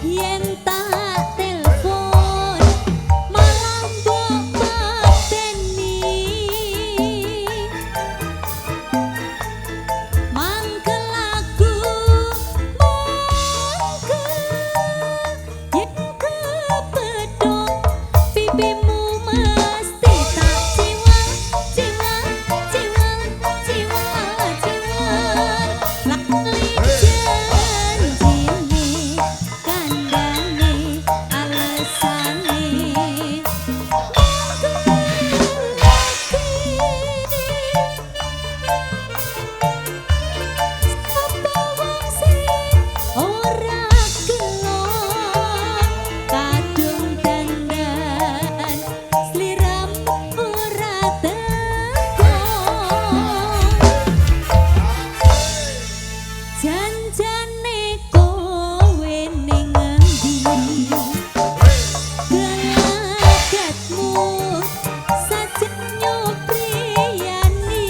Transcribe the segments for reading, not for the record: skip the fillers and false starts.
yen tak telepon malah mbok pateni mangkel aku yen kepethuk pipimu mesti tak jiwa jiwa jiwa jiwa jiwa lali janjine kandhane alesane sapa wong sing ora gelem kadung dandan sliramu ora teko janjane kowe ning endi gelagatmu sajen nyopriyani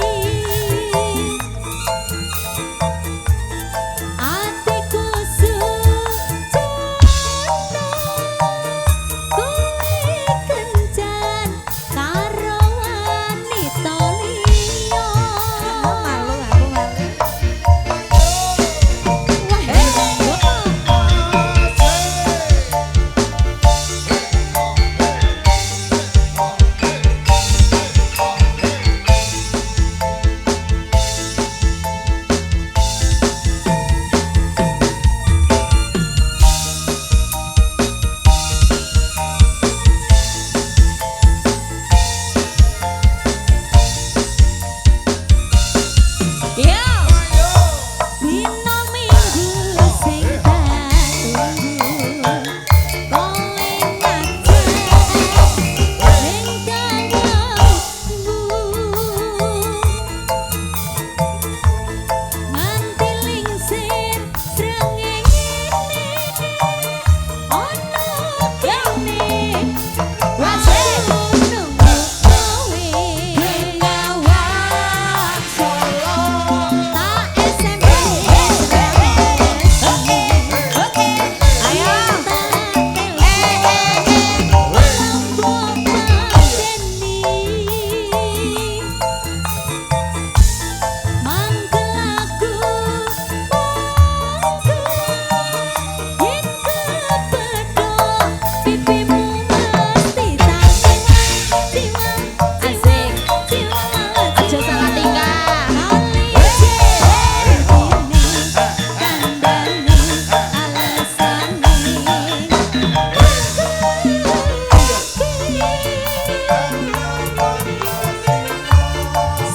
atiku sujono kowe kencan karo wanita liya malu aku malu Yo! Dino minggu sing tak tunggu kowe ngajak ning dalammu nganti lingsir srengenge ono kene wasih nunggu kowe ngawak solo tak SMS oke ayo lombok pateni mangkel aku yen kepethuk pipimu mesti tak jiwa asik jiwa aja salah tingkah lali janjine kandhane alesane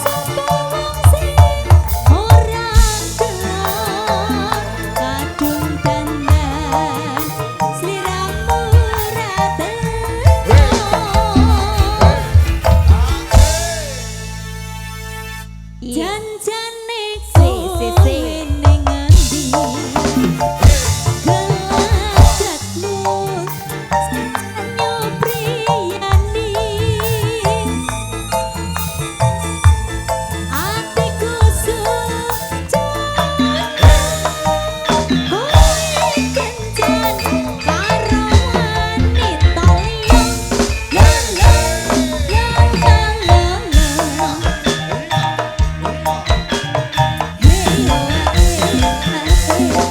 sapa wong sing ora gelem kadung dandan sliramu ora teko janjane kowe ning endi gelagatmu sajen nyopriyani atiku sujono kowe kencan karo wanita liya la la la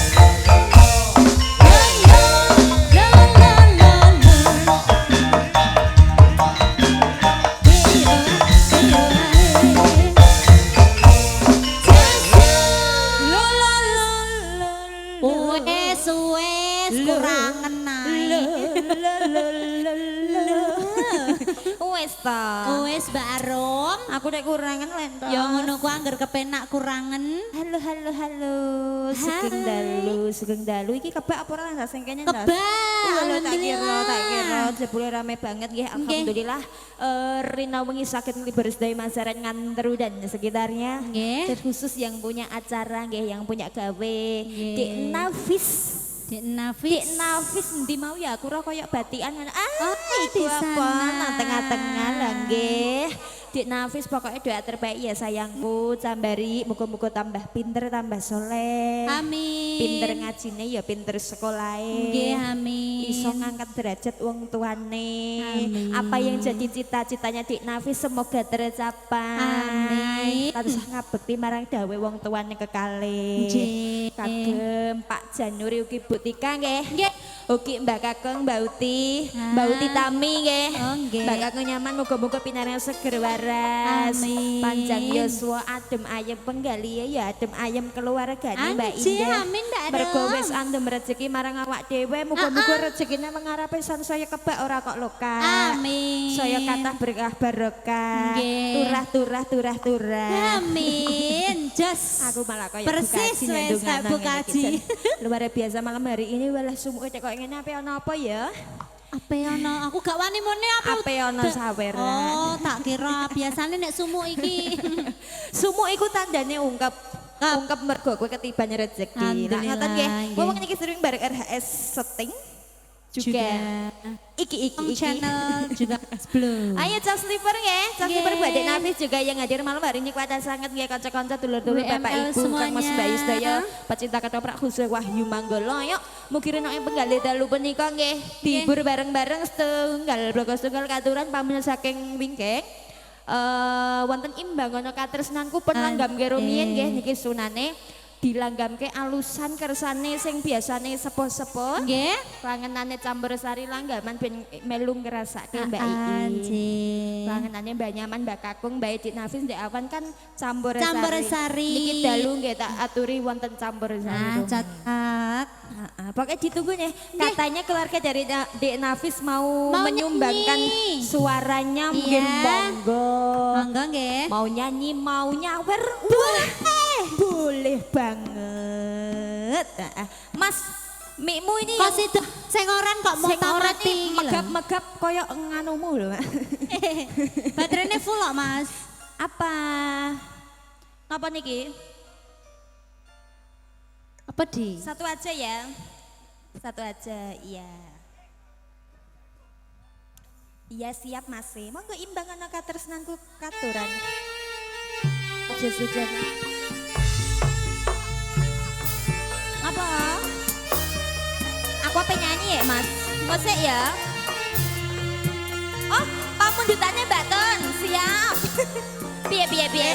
la Wes kurangen ae. Wes ta. Wes Mbak Arum. Aku nek kurangan lento. Ya ngono ku angger kepenak kurangen. Halo halo halo. Sugeng dalu iki kebak apa ora sing kene Kebak. Tak kira jebule rame banget nggih alhamdulillah. Rina wengi sakit libur sedaya masyarakat Ngantru dan sekitarnya. Nggih. Terkhusus yang punya acara nggih, yang punya gawe. Dik Nafis. Dek Nafis. Dik Nafis endi mau ya aku ora koyo batikan. Oh, Iku di apa sana. nang tengah-tengah lah nggih. Dik Nafis pokoknya doa terbaik ya sayangku, Cambari muga-muga tambah pinter, tambah soleh. Amin. Pinter ngajine ya pinter sekolahe. Nggih, amin. Iso ngangkat derajat wong tuane. Amin. Apa yang jadi cita-citanya Dik Nafis semoga tercapai. Amin. Tansah ngabekti marang dawe wong tuane kekalih. Nggih. Kagem Pak Januri ugi Bu Tika nggih. Nggih. Ugi Mbak Kakung, Mbak Uti, Ah. Mbak Uti Tami nggih. Oh, nggih. Mbak Kakung nyaman muga-muga pinareng seger waras. Amin. Panjang yuswa adem ayem penggali ya adem ayem keluargane Mbak Anjir, Indah. amin, Mbak Mergo Rom. wis andem rezeki marang awak dhewe muga-muga rezekine mengarepe saya kebak ora kok loka. Amin. Saya kathah berkah barokah. Nggih. Turah. Amin. Jos. Aku malah kayak Persis bukaji wes kayak bukaji. Luar biasa malam hari ini walah sumuke kok ngene apa ya? Apa ya no? Aku gak wani mone apa? Apa ono sawer. Oh, tak kira biasanya nek sumuk iki. Sumuk iku tandane ungkep mergo kowe ketiban rezeki. Lah ngoten nggih. Alhamdulillah, Wong nggih. niki sering bareng RHS setting juga. Iki. Channel juga sebelum. Ayo Charles Liver ya, Charles Liver Nggih. Mbak Dek Nafis juga yang hadir malam hari ini kuat sangat nggih kanca-kanca dulur-dulur Bapak WML Ibu Kang Mas semuanya. Bayu sedaya pecinta ketoprak khusus Wahyu Manggolo yuk mugi rena ing penggali dalu punika nggih dihibur bareng-bareng setunggal bloko setunggal katuran pamun saking wingking wonten imbangono katresnanku pun langgamke rumiyin nggih niki sunane dilanggamke alusan kersane sing biasane sepo-sepo Nggih. Pangenane campur sari langgaman ben melu ngrasake Mbak Ii. Anjir. Pangenane Mbak Nyaman, Mbak Kakung, Mbak Dik Nafis, Ndek Awan kan campur Campur sari. sari. Niki dalu nggih tak aturi wonten campur sari. Nah, catat. Pokoknya ditunggu nih. Katanya keluarga dari Dek Nafis mau menyumbangkan nyanyi. suaranya mungkin Iya. monggo. Monggo nggih. Mau nyanyi, mau nyawer. Boleh banget. Mas, mikmu ini Kok situ sengoran kok mau sing ora tamati iki lho. megap-megap koyo nganumu lho. Baterainya full kok, Mas. Apa? Apa niki? Apa di? Satu aja ya. Satu aja, iya. Iya siap Mas. Monggo imbang ana katresnanku katuran. Aja sujan. Apa? Aku apa nyanyi ya Mas? Ngosek ya? Oh, pamundutannya Mbak Ton, siap. Piye.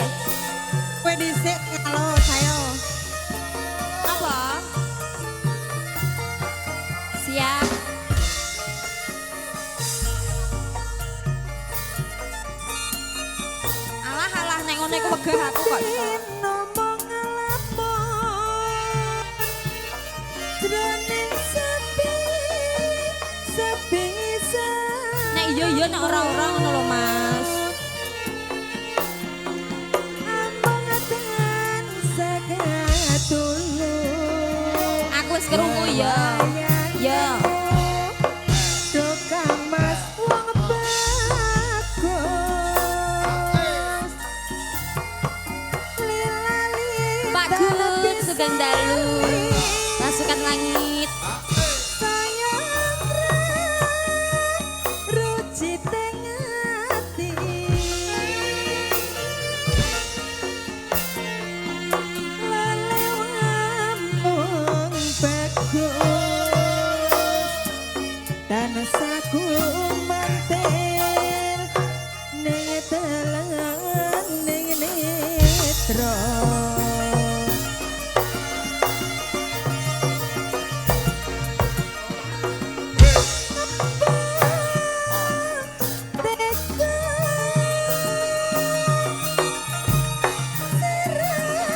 Kowe dhisik halo saya. Apa? Siap. Alah nek ngono iku wegah aku kok iso. Ngomong ngelapor jroning sepi Nek iya nek ora ngono lho Mas. amongan sakatulung Aku wis krungu ya. Ya. Tukang mas wong bagus Lila-lila Pak Gun Sugeng Dalu. Pasukan langit. sayang ruci tengati lelewamung bagus dan saku mantel ning telan ning netra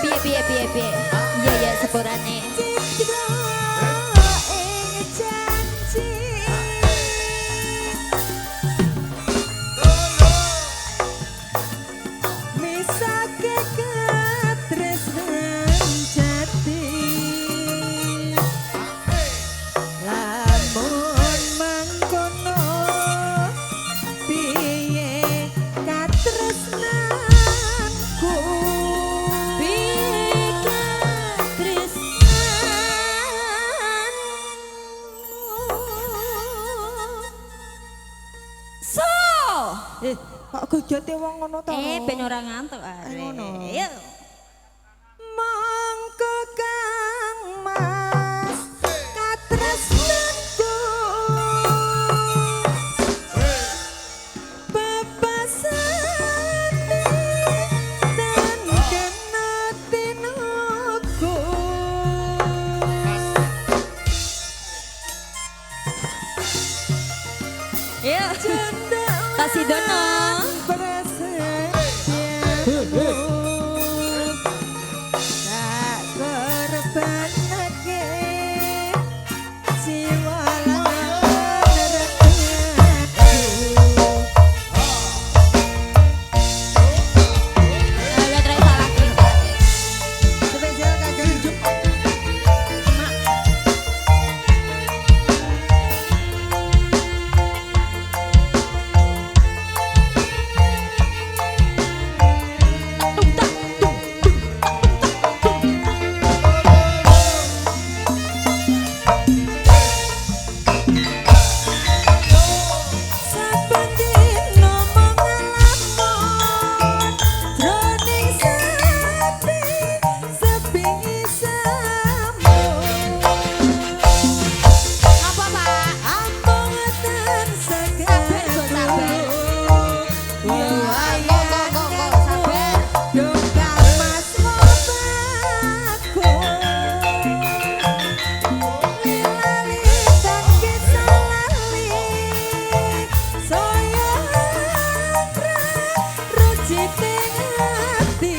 Piye. Iya sepurane. Lamun mangkono piye katresnanku So. Kok gojote wong ngono to? Ben ora ngantuk are. Ngono. Yuk. Mangko kang Ya. Kasih dono. Agak terakhir salah kita. Spesial kagak hidup. Saben dino mangalamun jroning sepi sambung. Apa Pak? Ampun ten Sabar, Bu, sabar. Yo Kok, sabar. dongkal mas ngobaku. Lali dan kisah lali Soyo ruci tingati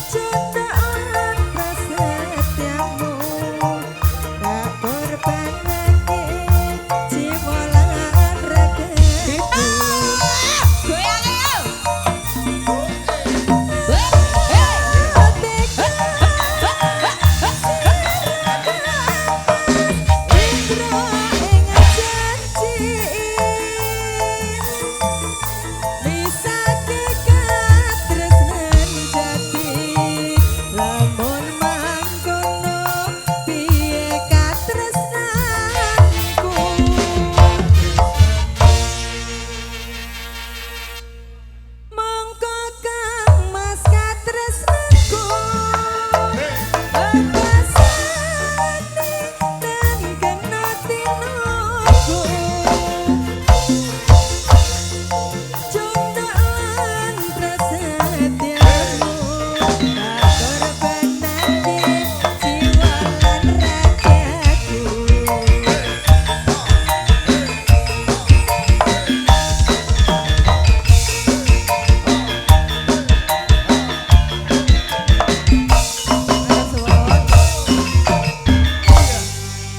Cundaan prasetyamu Tak korbanake jiwa lan ragaku. Goyang ayo. Mongko kang mas katresnanku Bekasane dan kena tinoku Cundaan prasetyamu Tak korbanake jiwa lan ragaku.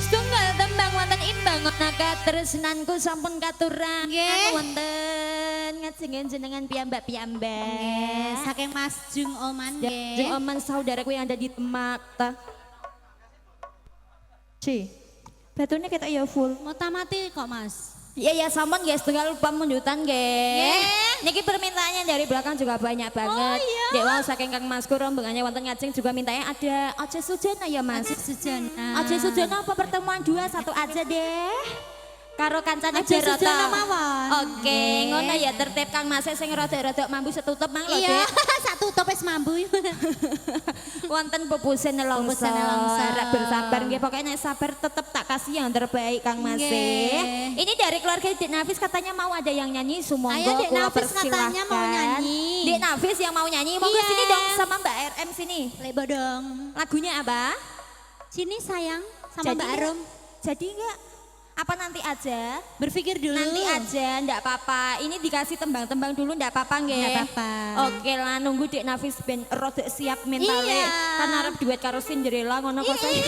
Setunggal tembang wonten imbang naka tresnanku sampun katurang Nggih. wonten ngajengin jenengan piyambak-piyambak. Saking Mas Jung Oman Jeung nggih. oman saudaraku yang ada di Temata. Ci. Batunya kita ya full. Mau tamati kok Mas. Iya ya sampun guys, tunggal pamundutan guys. Nggih. Niki permintaannya dari belakang juga banyak banget. Oh, iya. Dek wau saking Kang Masku rombongannya wonten ngajeng juga mintanya ada Oce Sujana ya Mas. Aja Sujana. Oce Sujana apa pertemuan dua satu aja deh. Karo kancane Oce Beroto. Sujana mawon. Oke, Nggih. ngono ya tertib Kang Mas sing rada-rada mambu setutup mang lho, Iya, Dek. satu top wis mambu. Wonten pupusen nelongso. Pupusen nelongso. Harap bersabar nggih, pokoknya nek sabar tetep tak kasih yang terbaik Kang Mas. Nggih. Ini dari keluarga Dek Nafis katanya mau ada yang nyanyi, sumonggo Ayo, Dek kula Nafis katanya mau persilahkan. nyanyi. Dek Nafis yang mau nyanyi, monggo Iya. sini dong sama Mbak RM sini. Lebo dong. Lagunya apa? Sini sayang sama Mbak Arum. Jadi enggak? Apa nanti aja? Berpikir dulu. Nanti aja, ndak apa-apa. Ini dikasih tembang-tembang dulu, ndak apa-apa nggih. Ndak apa-apa. Oke lah, nunggu Dek Nafis ben rada siap mentale. Iya. Kan arep duet karo Cinderella ngono kok saya.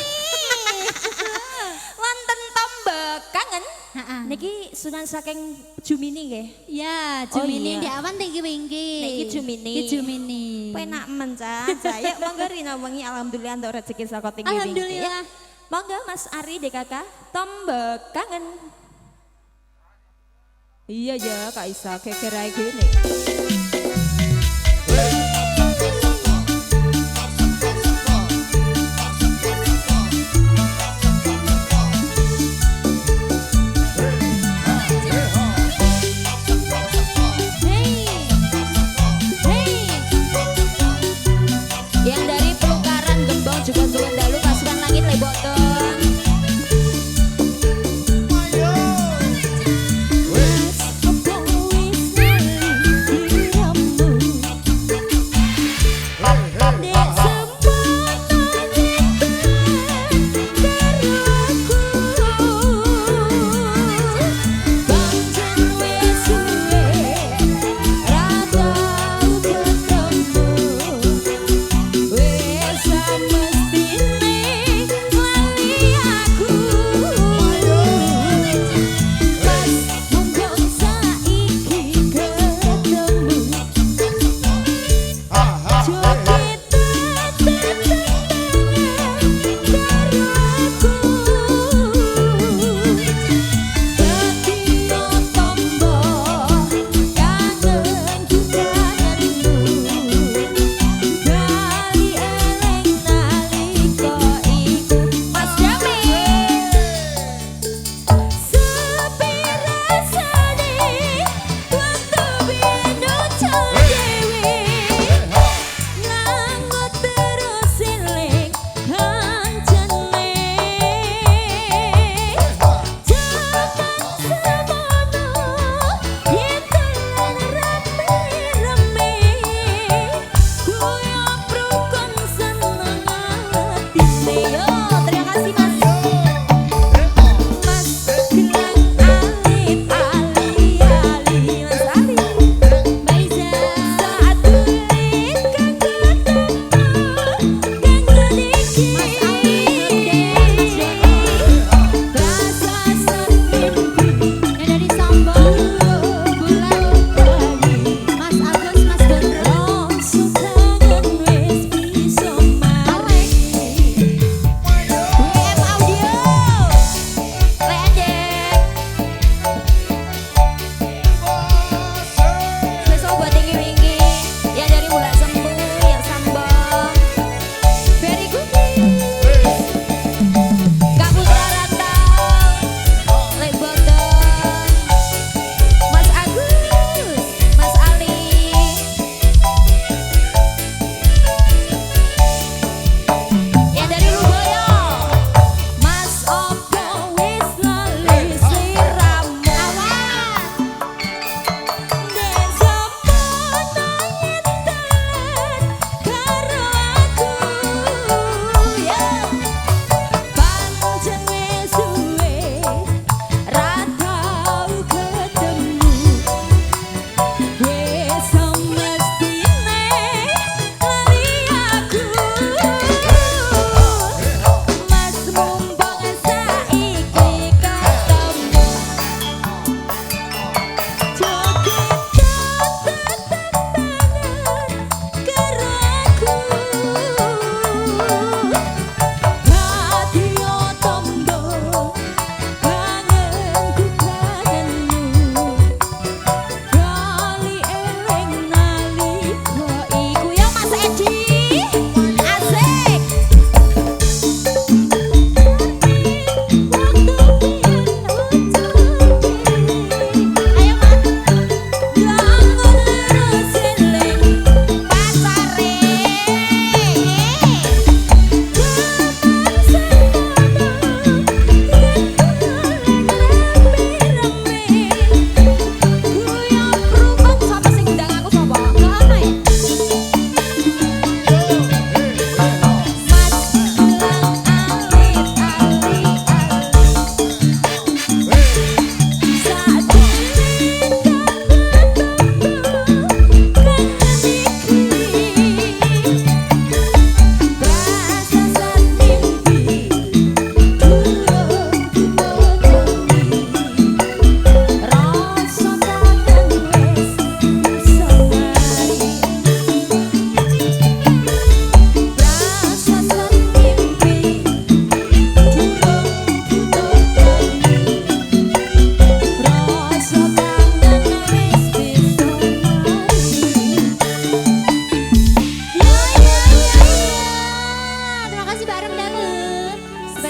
Wonten tombak kangen. Ha-ha. Niki Sunan saking Jumini nggih. Ya, Oh, Jumini iya. di awan tinggi wingki. Niki Jumini. Iki Jumini. Penak men Caca. Yuk monggo Rina wengi alhamdulillah entuk rezeki saka tinggi wingki. Alhamdulillah. Monggo Mas Ari DKK tombak kangen. Iya ya Kak Isa kekerai gini. Hey. Hey. Yang dari Pelukaran Gembong juga turun dalu pasukan langit Lebotong.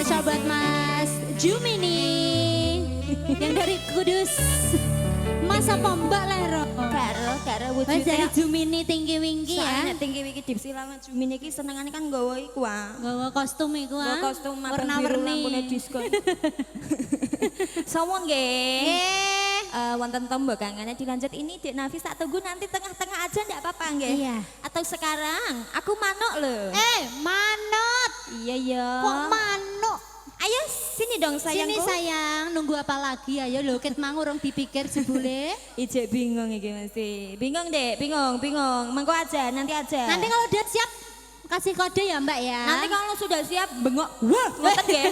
spesial buat Mas Jumini yang dari Kudus. Mas apa Mbak Lero? Karo Mas dari wujudnya. Jumini tinggi winggi Soalnya ya. tinggi wiki dipsi lawan Jumini iki senengane kan nggawa iku Gawa kostum iku ah. Bawa kostum warna-warni lampune Warna-warni. diskon. Sampun nggih. Nggih. Wonten tembakangannya dilanjut ini Dek Nafis tak tunggu nanti tengah-tengah aja enggak apa-apa nggih. Iya. Atau sekarang aku manuk loh. Manut. Iya ya. Kok manuk? Ayo sini dong sayangku. Sini sayang, nunggu apa lagi ayo lho ket mang urung dipikir jebule. Ijek bingung iki mesti. Bingung Dek, bingung. Mengko aja, nanti aja. Nanti kalau udah siap kasih kode ya Mbak ya. Nanti kalau sudah siap bengok. Wah, ngoten nggih.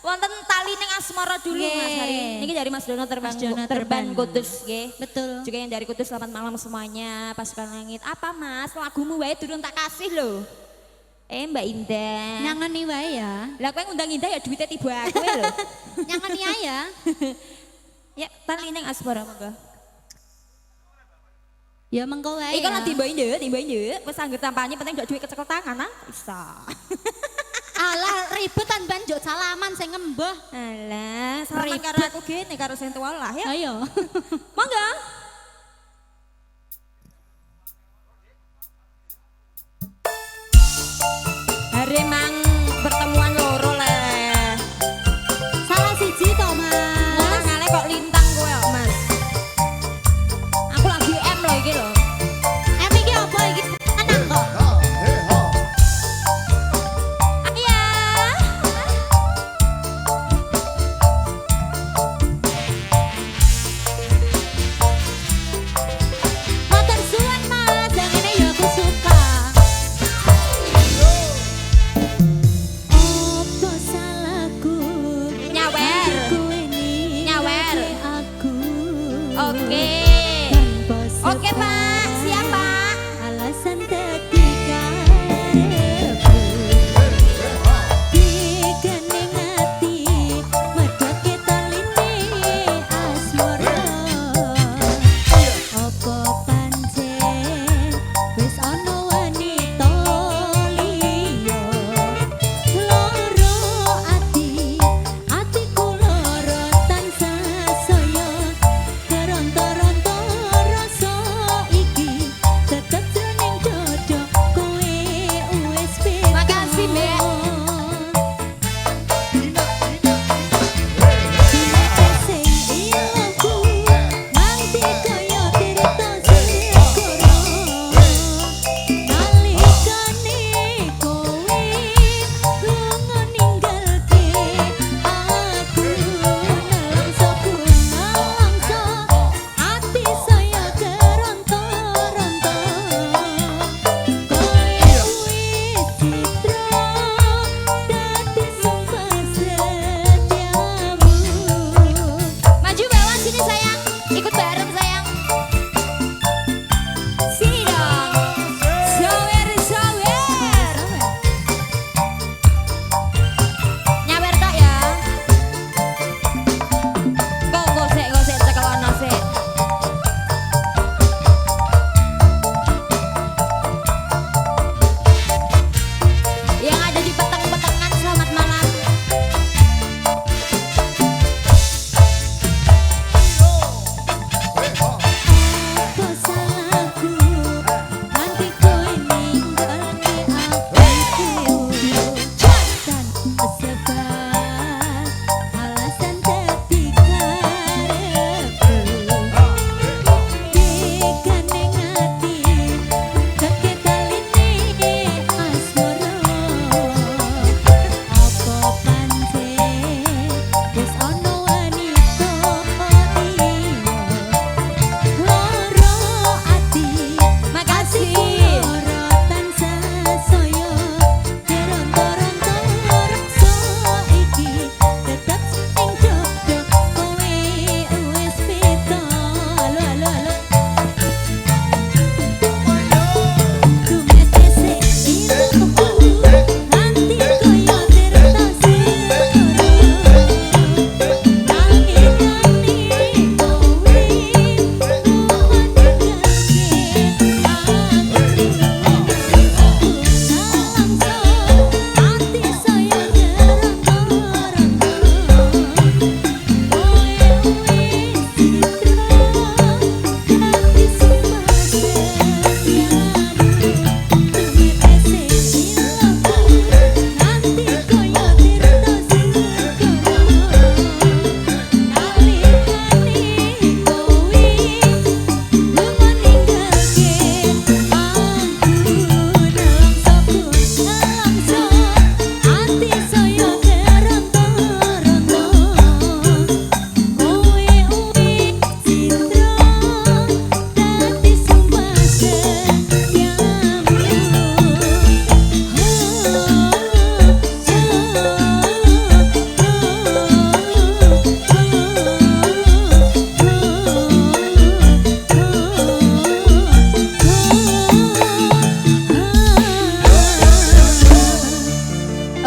Wonten tali ning asmara dulu Nggih. Mas Hari. Niki dari Mas Dono terbang Mas Dono terbang terbang. Kudus nggih. Betul. Juga yang dari Kudus selamat malam semuanya. Pasukan Langit. Apa Mas? Lagumu wae durung tak kasih loh. Mbak Indah. Nyangeni wae ya. Lah kowe ngundang Indah ya duitnya tiba aku lho. Nyangeni ae ya. Ya, tali ning asmara monggo. Ya mengko wae. Iku ya. lah timba nduk. Wis angger tampane penting ndak duit kecekel tangan ah. Bisa. Alah ribetan ban njok salaman sing ngembah. Alah, salaman Ribet. karo aku gini karo sing tuwa lah ya. Ayo. Monggo. Hari mang pertemuan loro lah. Salah siji to, Ngono Mas. ngale kok lintang kowe kok, Mas. Aku lagi M loh iki lho. Iki apa iki? Tenang kok. Ayo. Matur suwun Mas, yang ini ya aku suka.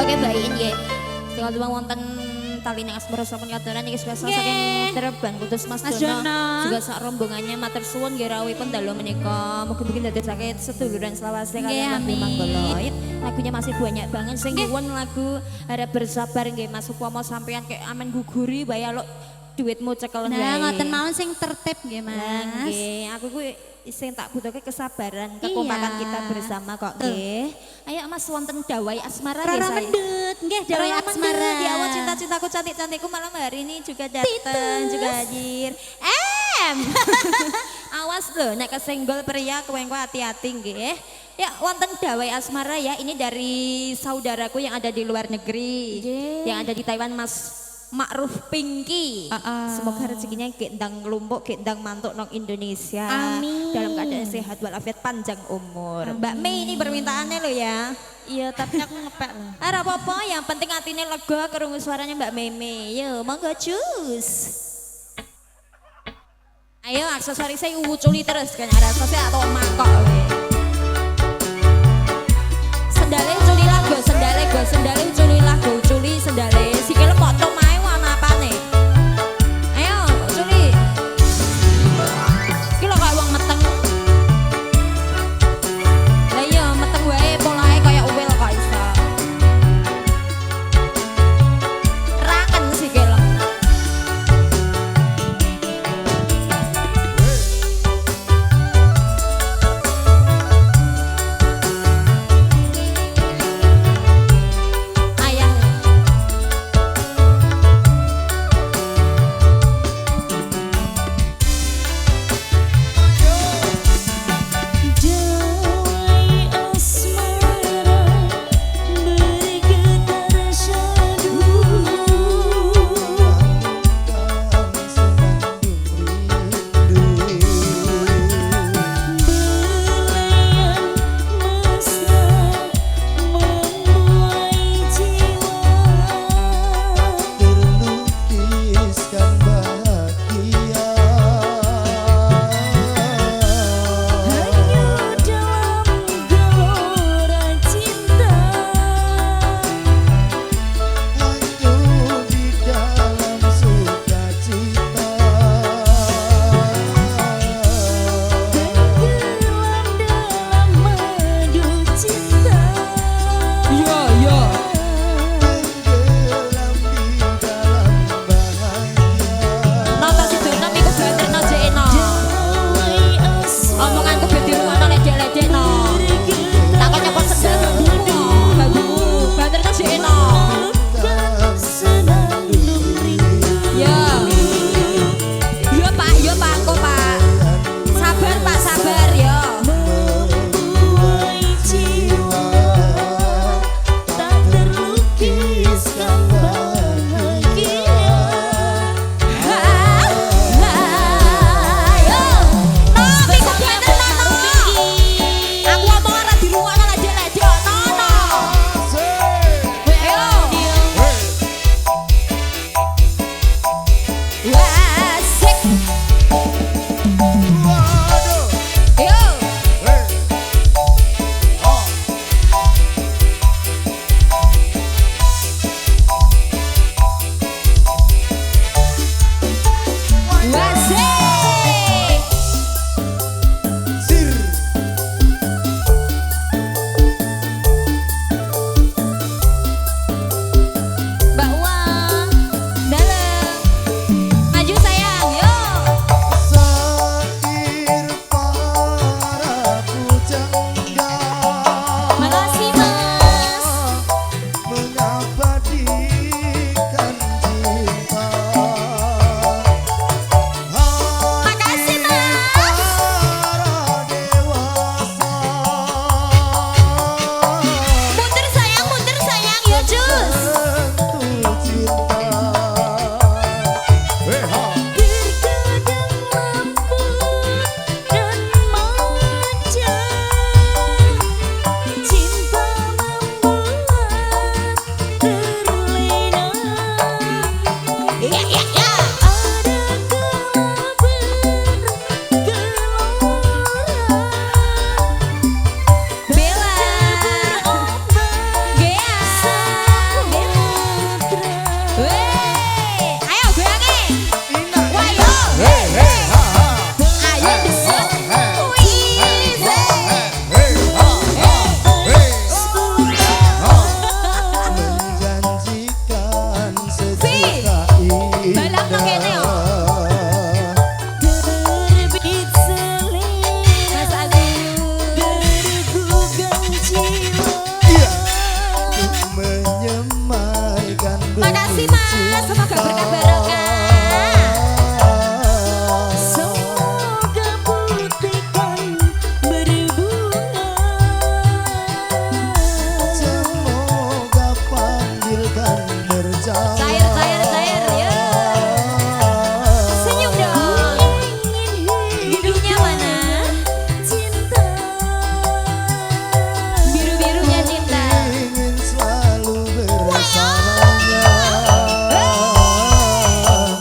Oke baik nggih. Sing wonten wonten tali ning asmara sampun katuran iki spesial Nggih. saking terbang khusus Mas Mas Dono. Dono. Juga sak rombongannya matur suwun nggih rawuhipun dalu menika. Mugi-mugi dadosake seduluran selawase Nggih, kaliyan Nabi amin. Manggala. Lagunya masih banyak banget sing Nggih. nyuwun lagu harap bersabar nggih Mas upama sampean kayak amen guguri bae lo duitmu cekel Nah, ngoten mawon sing tertib nggih, Lah Mas. nggih, aku kuwi sing tak butuhke kesabaran, kekompakan Iya. kita bersama kok Tuh. nggih. Ayo Mas wonten dawai asmara nggih Rara saya. mendut, nggih dawai Rara asmara. mendut, ya Allah cinta-cintaku cantik-cantikku malam hari ini juga datang Titus. juga hadir. Awas loh nek kesenggol pria kowe hati-hati nggih. Ya wonten dawai asmara ya ini dari saudaraku yang ada di luar negeri. Nggih. Yang ada di Taiwan Mas Ma'ruf Pinky. Semoga rezekinya gendang lumpuk, gendang mantuk nong Indonesia. Amin. Dalam keadaan sehat walafiat panjang umur. Mbak Mei ini permintaannya lo ya. Iya, tapi aku ngepek loh. Ora apa-apa, yang penting hatinya lega kerungu suaranya Mbak Meme. Yo, monggo cus. Ayo aksesoris saya uculi terus kan rasa saya atau mangkok. Sendale culi lagu, sendale go, sendale culi lagu, culi sendale. Sikile potong mae warna apane? Ayo, culi. Iki lho kok wong meteng. Lah iya meteng wae polahe kaya uwil kok iso. Rangen sikile. semoga berkah barokah. Semoga putihkan berbunga. Semoga panggilkan berjalan. Cair, ya. Senyum dong. Birunya mana? Cinta. Biru-birunya cinta. Ingin selalu bersamanya.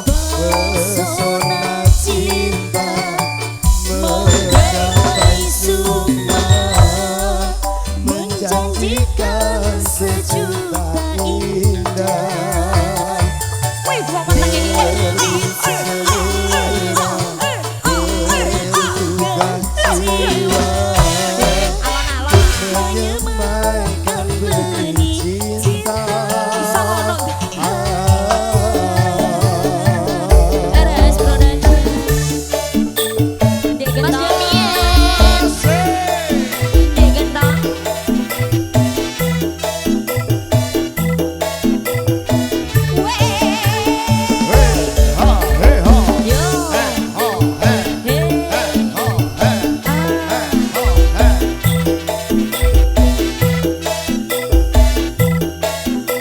Pesona cinta menggapai sukma, menjanjikan sejuta indah. Wih, gua pasang ini. Alon-alon. Menyemaikan benih cinta. Bisa ngono. Ah. Aras Production. Dek gentong. Dek gentong. Yo.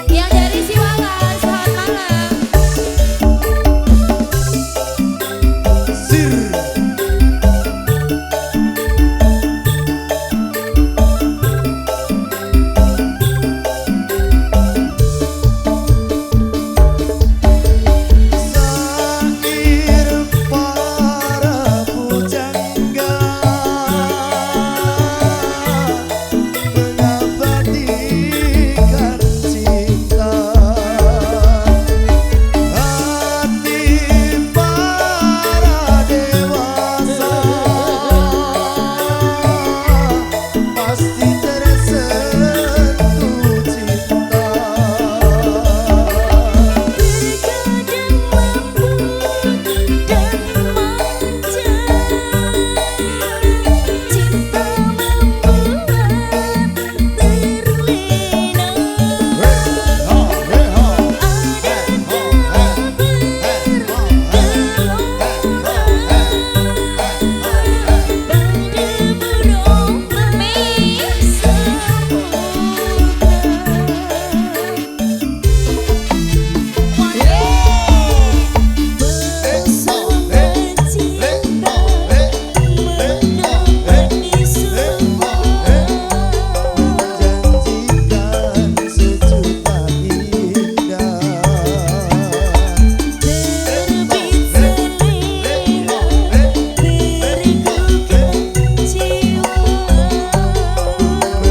Yang dari Siwalan, selamat malam. Sair para pujangga mengabadikan cinta. Hati para dewasa pasti tersentuh cinta. Menjanjikan sejuta indah.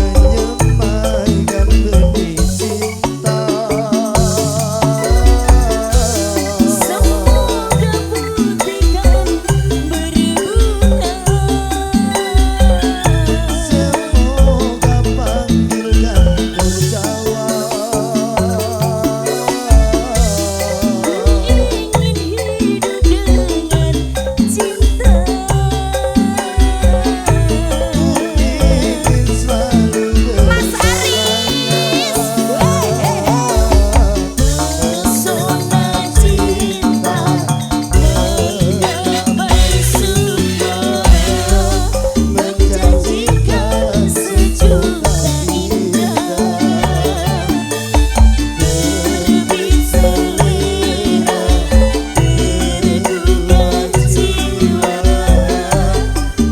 Menyemaikan benih cinta. Semoga panggilkan ingin selalu Mas Aris. Pesona cinta menggapai sukma, menjanjikan sejuta indah. Terbit selera berguna jiwa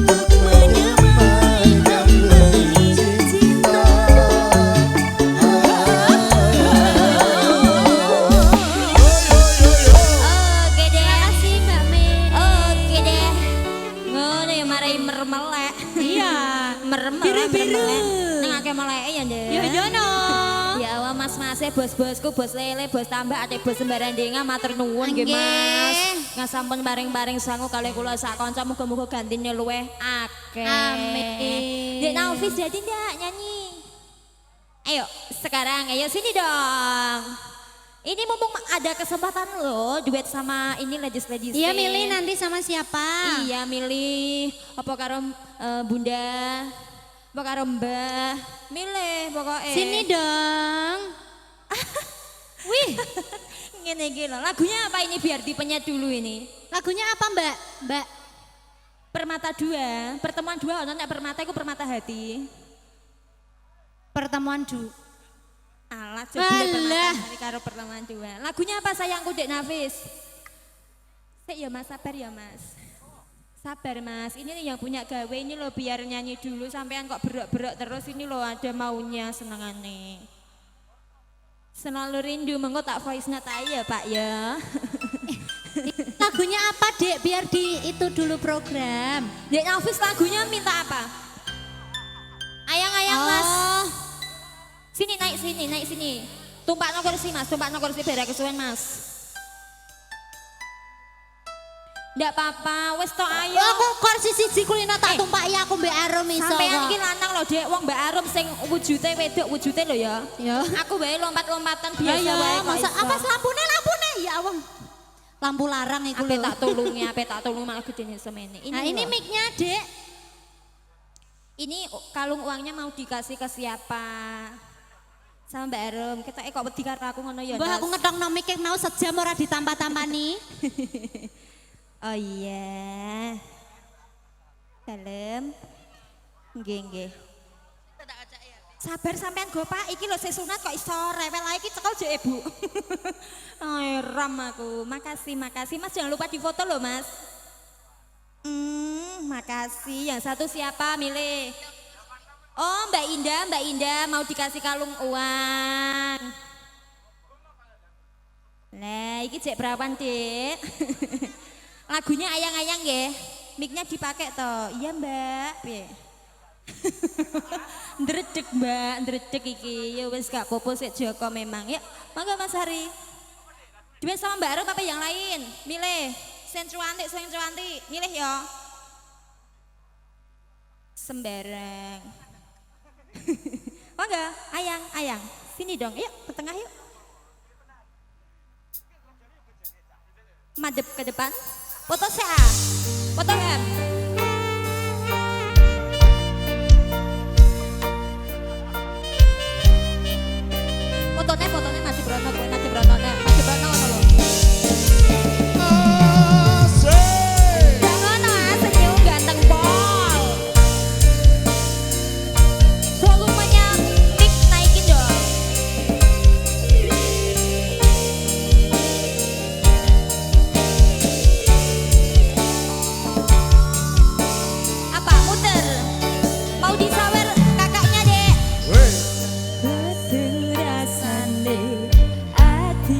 untuk menyemaikan benih cinta. Oke deh. Makasih Mbak Mei. Oke deh. Ngono ya marai mermelek. Iya. Mermelek. Biru-biru. Nang akeh meleke ya, Ndek. Yo Jono. Ya Allah mas-mase bos-bosku, bos lele, bos tambah, ate bos sembarang denga matur nuwun nggih Nggih. Mas. Ngasampun bareng-bareng sangu kali kula sak kanca muga-muga gantine luweh akeh. Amin. Dek Naufis jadi ndak nyanyi? Ayo sekarang, ayo sini dong. Ini mumpung ada kesempatan loh duet sama ini ladies-ladies. Iya milih nanti sama siapa? Iya milih apa karo Bunda, apa karo Mbah. Milih pokoknya. Sini dong. Wih. Ngene iki lho. Lagunya apa ini biar dipenyet dulu ini? Lagunya apa Mbak? Mbak? Permata dua, pertemuan dua ono nek permata iku permata hati. Pertemuan Du. Alah jebule permata Alah. hati karo pertemuan dua. Lagunya apa sayangku Dek Nafis? Sik ya Mas, sabar ya Mas. Sabar Mas, ini nih yang punya gawe ini loh biar nyanyi dulu sampean kok berok-berok terus ini loh ada maunya senengane. Selalu rindu mengko tak voice note aja ya Pak ya. Lagunya apa Dek? Biar di itu dulu program. Dek Nafis lagunya minta apa? Ayang-ayang Mas. Oh, Sini naik sini. Tumpakno kursi Mas, tumpakno kursi biar kesuwen Mas. Ndak apa-apa, wis tok ayo. aku kursi siji kulino tak tumpaki aku Mbak Arum iso. Sampean kok. iki lanang lho Dek, wong Mbak Arum sing wujude wedok wujude lho ya. Ya. Aku wae lompat-lompatan biasa Ayo, wae kok masa iso. apa lampune ya Allah. Lampu larang iku Ape lho. tak tulungi malah gedene semene. Nah, ini lho. mic-nya Dek. Ini kalung uangnya mau dikasih ke siapa? Sama Mbak Arum, ketoke kok wedi karo aku ngono ya. Mbah Nas? aku ngetokno mic mau sejam ora ditambah-tambani. Oh iya. Dalem. Nggih. Sabar sampean go Pak, iki lho sesunat kok iso rewel ae iki cekel jek Ibu. Ai ram aku. Makasih Mas jangan lupa difoto loh Mas. Makasih. Yang satu siapa milih? Oh Mbak Indah mau dikasih kalung uang. Nah, iki cek berapan Dek? Lagunya ayang-ayang nggih. Mic-nya dipakai toh. Iya Mbak. Piye? Ndredeg Mbak, ndredeg iki. Ya wis gak apa-apa sik Joko memang. Ya, mangga Mas Hari. Dua sama Mbak Arum apa yang lain? Milih. Sing cuantik. Milih ya. Sembarang. Mangga, ayang. Sini dong. Yuk, ke tengah yuk. Madep ke depan. Foto saya. Foto hem. Fotonya masih berono ngono lho. Asik. Jangan senyum ganteng pol. Volumenya mic naikin dong. Apa muter? Mau disawer kakaknya Dek. Wey. Betul rasane ati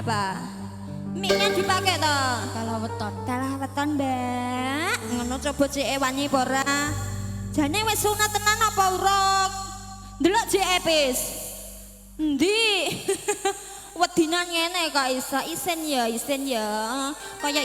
apa? Mie-nya dipakai toh. Kalau weton. Kalah weton, Mbak. Ngono coba cek wani apa ora? Jane wis sunat tenan apa urung? Delok jek epis. Endi? Wedinan ngene kok isen ya. Kaya